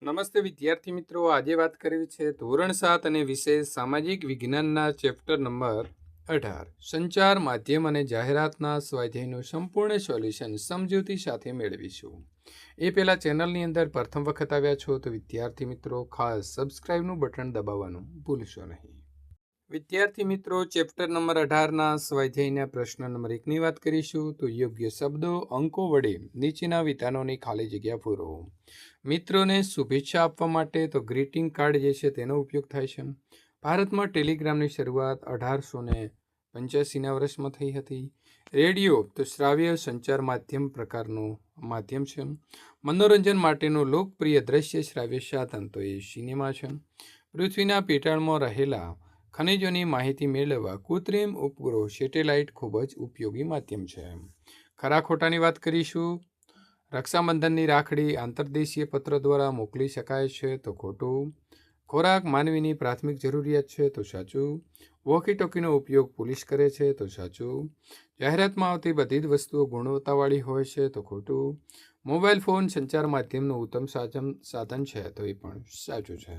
નમસ્તે વિદ્યાર્થી મિત્રો, આજે વાત કરવી છે ધોરણ 7 અને વિષય સામાજિક વિજ્ઞાનના ચેપ્ટર નંબર 18 સંચાર માધ્યમ અને જાહેરાતના સ્વાધ્યાયનું સંપૂર્ણ સોલ્યુશન સમજૂતી સાથે મેળવીશું। એ પહેલાં ચેનલની અંદર પ્રથમ વખત આવ્યા છો તો વિદ્યાર્થી મિત્રો ખાસ સબસ્ક્રાઇબનું બટન દબાવવાનું ભૂલશો નહીં। વિદ્યાર્થી મિત્રો, ચેપ્ટર નંબર 18ના સ્વાધ્યાયના પ્રશ્ન નંબર 1ની વાત કરીશું તો યોગ્ય શબ્દો અંકો વડે નીચેના વિધાનોની ખાલી જગ્યા પૂરો। મિત્રોને શુભેચ્છા આપવા માટે તો ગ્રીટિંગ કાર્ડ જે છે તેનો ઉપયોગ થાય છે। ભારતમાં ટેલિગ્રામની શરૂઆત 1885ના વર્ષમાં થઈ હતી। રેડિયો તો શ્રાવ્ય સંચાર માધ્યમ પ્રકારનું માધ્યમ છે। મનોરંજન માટેનું લોકપ્રિય દ્રશ્ય શ્રાવ્ય સાધન તો એ સિનેમા છે। પૃથ્વીના પેટાળમાં રહેલા ખનિજોની માહિતી મેળવવા કૃત્રિમ ઉપગ્રહો સેટેલાઇટ ખૂબ જ ઉપયોગી માધ્યમ છે। ખરા ખોટાની વાત કરીશું। રક્ષાબંધનની રાખડી આંતરદેશીય પત્ર દ્વારા મોકલી શકાય છે તો ખોટું। ખોરાક માનવીની પ્રાથમિક જરૂરિયાત છે તો સાચું। વોકી ટોકીનો ઉપયોગ પોલીસ કરે છે તો સાચું। જાહેરાતમાં આવતી બધી જ વસ્તુઓ ગુણવત્તાવાળી હોય છે તો ખોટું। મોબાઈલ ફોન સંચાર માધ્યમનું ઉત્તમ સાધન છે તો એ પણ સાચું છે।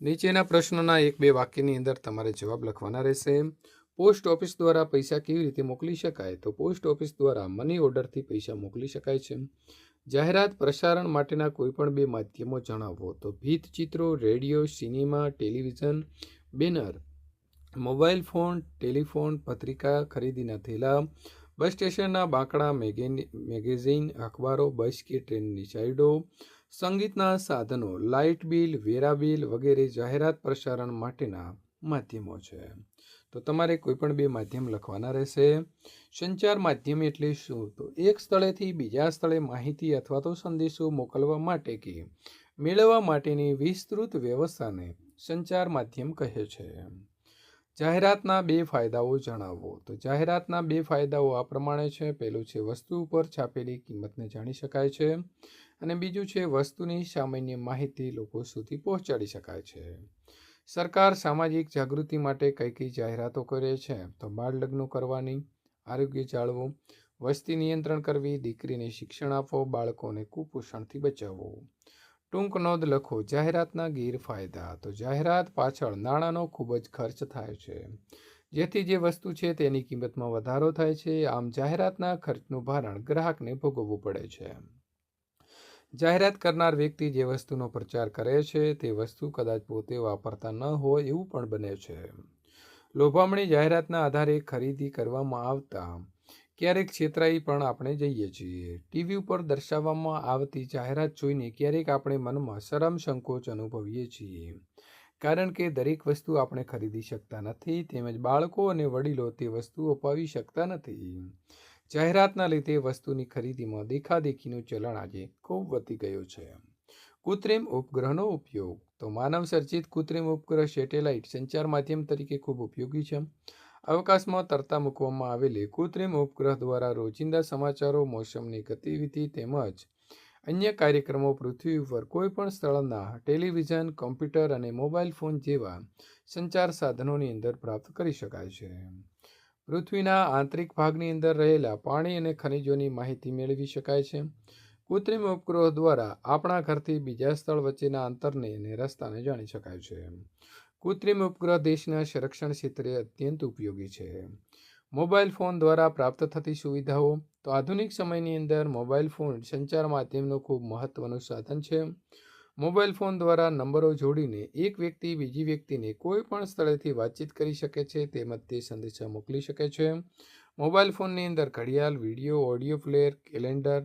નીચેના પ્રશ્નોના 1-2 વાક્યની અંદર તમારે જવાબ લખવાના રહેશે। પોસ્ટ ઓફિસ દ્વારા પૈસા કેવી રીતે મોકલી શકાય તો પોસ્ટ ઓફિસ દ્વારા મની ઓર્ડરથી પૈસા મોકલી શકાય છે। જાહેરાત પ્રસારણ માટેના કોઈપણ 2 માધ્યમો જણાવો તો ભીંતચિત્રો, radio, cinema, television, banner, mobile phone, telephone, પત્રિકા, ખરીદીના થેલા, બસ સ્ટેશનના બાંકડા, મેગેઝીન, અખબારો, બસ કે ટ્રેનની સાઇડો, સંગીતના સાધનો, લાઇટ બિલ, વેરા બિલ વગેરે જાહેરાત પ્રસારણ માટેના માધ્યમો છે। તો તમારે કોઈપણ 2 માધ્યમ લખવાના રહેશે। સંચાર માધ્યમ એટલે શું તો એક સ્થળેથી બીજા સ્થળે માહિતી અથવા તો સંદેશો મોકલવા માટે કે મેળવવા માટેની વિસ્તૃત વ્યવસ્થાને સંચાર માધ્યમ કહે છે। જાહેરાતના 2 ફાયદાઓ જણાવો તો જાહેરાતના 2 ફાયદાઓ આ પ્રમાણે છે। પહેલું છે વસ્તુ ઉપર છાપેલી કિંમતને જાણી શકાય છે અને બીજું છે વસ્તુની સામાન્ય માહિતી લોકો સુધી પહોંચાડી શકાય છે। સરકાર સામાજિક જાગૃતિ માટે કઈ જાહેરાતો કરે છે તો બાળ લગ્ન કરવાની, આરોગ્ય જાળવો, વસ્તી નિયંત્રણ કરવી, દીકરીને શિક્ષણ આપો, બાળકોને કુપોષણથી બચાવવો। ટૂંક નોંધ લખો। જાહેરાતના ગેરફાયદા તો જાહેરાત પાછળ નાણાંનો ખૂબ જ ખર્ચ થાય છે, જેથી જે વસ્તુ છે તેની કિંમતમાં વધારો થાય છે। આમ જાહેરાતના ખર્ચનું ભારણ ગ્રાહકને ભોગવવું પડે છે। જાહેરાત કરનાર વ્યક્તિ જે વસ્તુનો પ્રચાર કરે છે તે વસ્તુ કદાચ પોતે વાપરતા ન હોય એવું પણ બને છે। લોભામણી જાહેરાતના આધારે ખરીદી કરવામાં આવતા ક્યારેક છેતરાઈ પણ આપણે જઈએ છીએ। ટીવી ઉપર દર્શાવવામાં આવતી જાહેરાત જોઈને ક્યારેક આપણે મનમાં શરમ સંકોચ અનુભવીએ છીએ, કારણ કે દરેક વસ્તુ આપણે ખરીદી શકતા નથી, તેમજ બાળકો અને વડીલો તે વસ્તુ અપાવી શકતા નથી। જાહેરાતના લીધે વસ્તુની ખરીદીમાં દેખાદેખીનું ચલણ આજે ખૂબ વધી ગયું છે। કૃત્રિમ ઉપગ્રહનો ઉપયોગ તો માનવ સર્જિત કૃત્રિમ ઉપગ્રહ સેટેલાઇટ સંચાર માધ્યમ તરીકે ખૂબ ઉપયોગી છે। અવકાશમાં તરતા મૂકવામાં આવેલી કૃત્રિમ ઉપગ્રહ દ્વારા રોજિંદા સમાચારો, મોસમની ગતિવિધિ તેમજ અન્ય કાર્યક્રમો પૃથ્વી ઉપર કોઈપણ સ્થળના ટેલિવિઝન, કમ્પ્યુટર અને મોબાઈલ ફોન જેવા સંચાર સાધનોની અંદર પ્રાપ્ત કરી શકાય છે। પૃથ્વીના આંતરિક ભાગની અંદર રહેલા પાણી અને ખનિજોની માહિતી મેળવી શકાય છે। કૃત્રિમ ઉપગ્રહો દ્વારા આપણા ઘરથી બીજા સ્થળ વચ્ચેના અંતરને અને રસ્તાને જાણી શકાય છે। કૃત્રિમ ઉપગ્રહ દેશના સંરક્ષણ ક્ષેત્રે અત્યંત ઉપયોગી છે। મોબાઈલ ફોન દ્વારા પ્રાપ્ત થતી સુવિધાઓ તો આધુનિક સમયની અંદર મોબાઈલ ફોન સંચાર માધ્યમનું ખૂબ મહત્વનું સાધન છે। મોબાઈલ ફોન દ્વારા નંબરો જોડીને એક વ્યક્તિ બીજી વ્યક્તિને કોઈ પણ સ્થળેથી વાતચીત કરી શકે છે તેમજ તે સંદેશા મોકલી શકે છે। મોબાઈલ ફોનની અંદર ઘડિયાળ, video, audio player, calendar,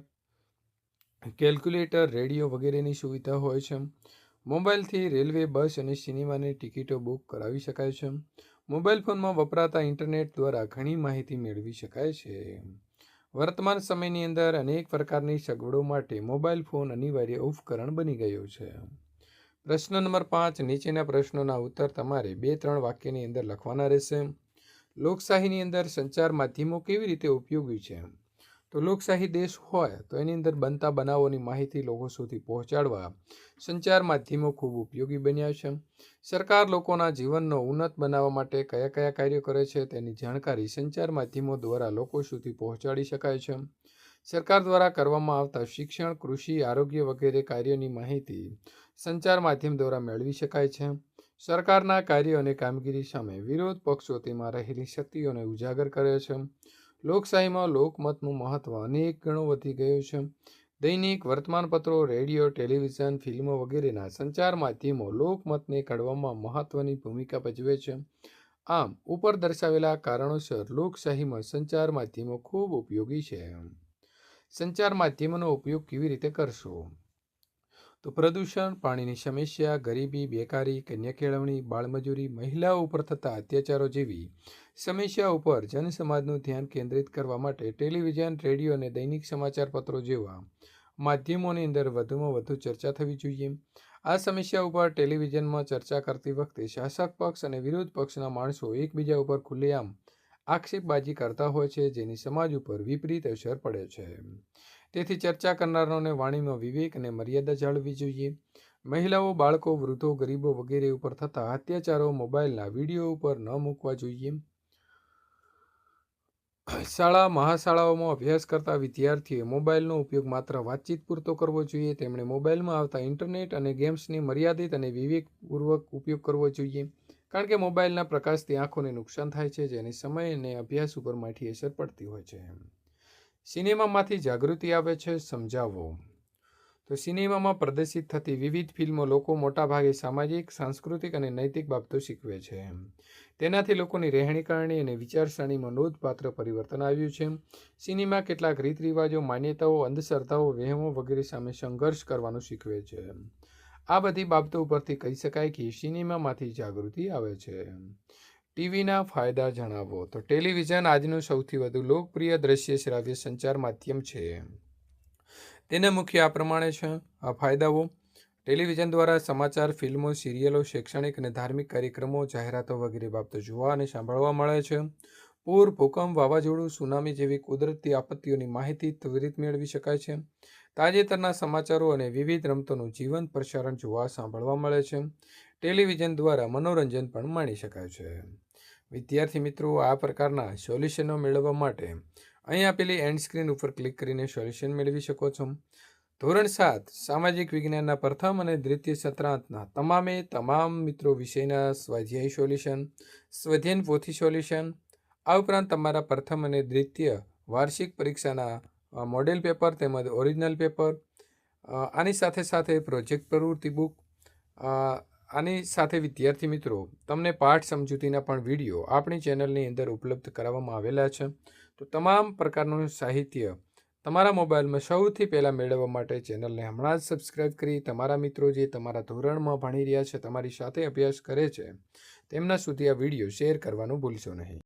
calculator, radio વગેરેની સુવિધા હોય છે। મોબાઈલથી રેલવે, બસ અને સિનેમાની ટિકિટો બુક કરાવી શકાય છે। મોબાઈલ ફોનમાં વપરાતા ઇન્ટરનેટ દ્વારા ઘણી માહિતી મેળવી શકાય છે। વર્તમાન સમયની અંદર અનેક પ્રકારની સગવડો માટે મોબાઈલ ફોન અનિવાર્ય ઉપકરણ બની ગયું છે। પ્રશ્ન નંબર 5 નીચેના પ્રશ્નોના ઉત્તર તમારે 2-3 વાક્યની અંદર લખવાના રહેશે। લોકશાહીની અંદર સંચાર માધ્યમો કેવી રીતે ઉપયોગી છે તો લોકશાહી દેશ હોય તો એની અંદર બનતા બનાવોની માહિતી લોકો સુધી પહોંચાડવા સંચાર માધ્યમો ખૂબ ઉપયોગી બન્યા છે। સરકાર લોકોના જીવનનો ઉન્નત બનાવવા માટે કયા કયા કાર્યો કરે છે તેની જાણકારી સંચાર માધ્યમો દ્વારા લોકો સુધી પહોંચાડી શકાય છે। સરકાર દ્વારા કરવામાં આવતા શિક્ષણ, કૃષિ, આરોગ્ય વગેરે કાર્યોની માહિતી સંચાર માધ્યમ દ્વારા મેળવી શકાય છે. સરકારના કાર્યો અને કામગીરી સામે વિરોધ પક્ષો તેમાં રહેલી શક્તિઓને ઉજાગર કરે છે. લોકશાહીમાં લોકમતનું મહત્વ અનેક ગણો વધી ગયું છે. દૈનિક વર્તમાનપત્રો, રેડિયો, ટેલિવિઝન, ફિલ્મો વગેરેના સંચાર માધ્યમો લોકમતને ઘડવામાં મહત્વની ભૂમિકા ભજવે છે. આમ ઉપર દર્શાવેલા કારણોસર લોકશાહીમાં સંચાર માધ્યમો ખૂબ ઉપયોગી છે. સંચાર માધ્યમોનો ઉપયોગ કેવી રીતે કરશો? તો પ્રદૂષણ, પાણીની સમસ્યા, ગરીબી, બેકારી, કન્યા કેળવણી, બાળમજૂરી, મહિલાઓ ઉપર થતા અત્યાચારો જેવી સમસ્યા ઉપર જનસમાજનું ધ્યાન કેન્દ્રિત કરવા માટે ટેલિવિઝન, રેડિયો અને દૈનિક સમાચાર પત્રો જેવા માધ્યમોની અંદર વધુમાં વધુ ચર્ચા થવી જોઈએ. આ સમસ્યા ઉપર ટેલિવિઝનમાં ચર્ચા કરતી વખતે શાસક પક્ષ અને વિરોધ પક્ષના માણસો એકબીજા ઉપર ખુલ્લેઆમ આક્ષેપબાજી કરતા હોય છે, જેની સમાજ ઉપર વિપરીત અસર પડે છે. તેથી ચર્ચા કરનારાઓને વાણીમાં વિવેક અને મર્યાદા જાળવવી જોઈએ. મહિલાઓ, બાળકો, વૃદ્ધો, ગરીબો વગેરે ઉપર થતા અત્યાચારો મોબાઈલના વિડીયો ઉપર ન મૂકવા જોઈએ. શાળા, મહાશાળાઓમાં અભ્યાસ કરતા વિદ્યાર્થીઓએ મોબાઈલનો ઉપયોગ માત્ર વાતચીત પૂરતો કરવો જોઈએ. તેમણે મોબાઈલમાં આવતા ઇન્ટરનેટ અને ગેમ્સની મર્યાદિત અને વિવેકપૂર્વક ઉપયોગ કરવો જોઈએ. કારણ કે મોબાઈલના પ્રકાશથી આંખોને નુકસાન થાય છે, જેની સમય અને અભ્યાસ ઉપર માઠી અસર પડતી હોય છે. સિનેમામાંથી જાગૃતિ આવે છે, સમજાવો. તો સિનેમામાં પ્રદર્શિત થતી વિવિધ ફિલ્મો લોકો મોટાભાગે સામાજિક, સાંસ્કૃતિક અને નૈતિક બાબતો શીખવે છે. તેનાથી લોકોની રહેણીકરણી અને વિચારસરણીમાં નોંધપાત્ર પરિવર્તન આવ્યું છે. સિનેમા કેટલાક રીત રિવાજો, માન્યતાઓ, અંધશ્રદ્ધાઓ, વહેમો વગેરે સામે સંઘર્ષ કરવાનું શીખવે છે. આ બધી બાબતો ઉપરથી કહી શકાય કે સિનેમામાંથી જાગૃતિ આવે છે. ટીવીના ફાયદા જણાવો. તો ટેલિવિઝન આજનું સૌથી વધુ લોકપ્રિય દ્રશ્ય શ્રાવ્ય સંચાર માધ્યમ છે. તેના મુખ્ય આ પ્રમાણે છે. આ ફાયદાઓ: ટેલિવિઝન દ્વારા સમાચાર, ફિલ્મો, સિરિયલો, શૈક્ષણિક અને ધાર્મિક કાર્યક્રમો, જાહેરાતો વગેરે બાબતો જોવા અને સાંભળવા મળે છે. પૂર, ભૂકંપ, વાવાઝોડું, સુનામી જેવી કુદરતી આપત્તિઓની માહિતી ત્વરિત મેળવી શકાય છે. તાજેતરના સમાચારો અને વિવિધ રમતોનું જીવંત પ્રસારણ જોવા સાંભળવા મળે છે. ટેલિવિઝન દ્વારા મનોરંજન પણ માણી શકાય છે. વિદ્યાર્થી મિત્રો, આ પ્રકારના સોલ્યુશનો મેળવવા માટે અહીં આપેલી એન્ડ સ્ક્રીન ઉપર ક્લિક કરીને સોલ્યુશન મેળવી શકો છો. ધોરણ 7 સામાજિક વિજ્ઞાનના પ્રથમ અને દ્વિતીય સત્રાંતના તમામ મિત્રો વિષયના સ્વાધ્યાય સોલ્યુશન, સ્વાધ્યાયન પોથી સોલ્યુશન, આ ઉપરાંત તમારા પ્રથમ અને દ્વિતીય વાર્ષિક પરીક્ષાના મોડેલ પેપર તેમજ ઓરિજિનલ પેપર, આની સાથે સાથે પ્રોજેક્ટ પ્રવૃત્તિ બુક, આની સાથે વિદ્યાર્થી મિત્રો તમને પાઠ સમજૂતીના પણ વિડીયો આપણી ચેનલની અંદર ઉપલબ્ધ કરાવવામાં આવેલા છે. તો તમામ પ્રકારનું સાહિત્ય તમારા મોબાઈલમાં સૌથી પહેલાં મેળવવા માટે ચેનલને હમણાં જ સબસ્ક્રાઈબ કરી તમારા મિત્રો જે તમારા ધોરણમાં ભણી રહ્યા છે, તમારી સાથે અભ્યાસ કરે છે, તેમના સુધી આ વિડીયો શેર કરવાનું ભૂલશો નહીં.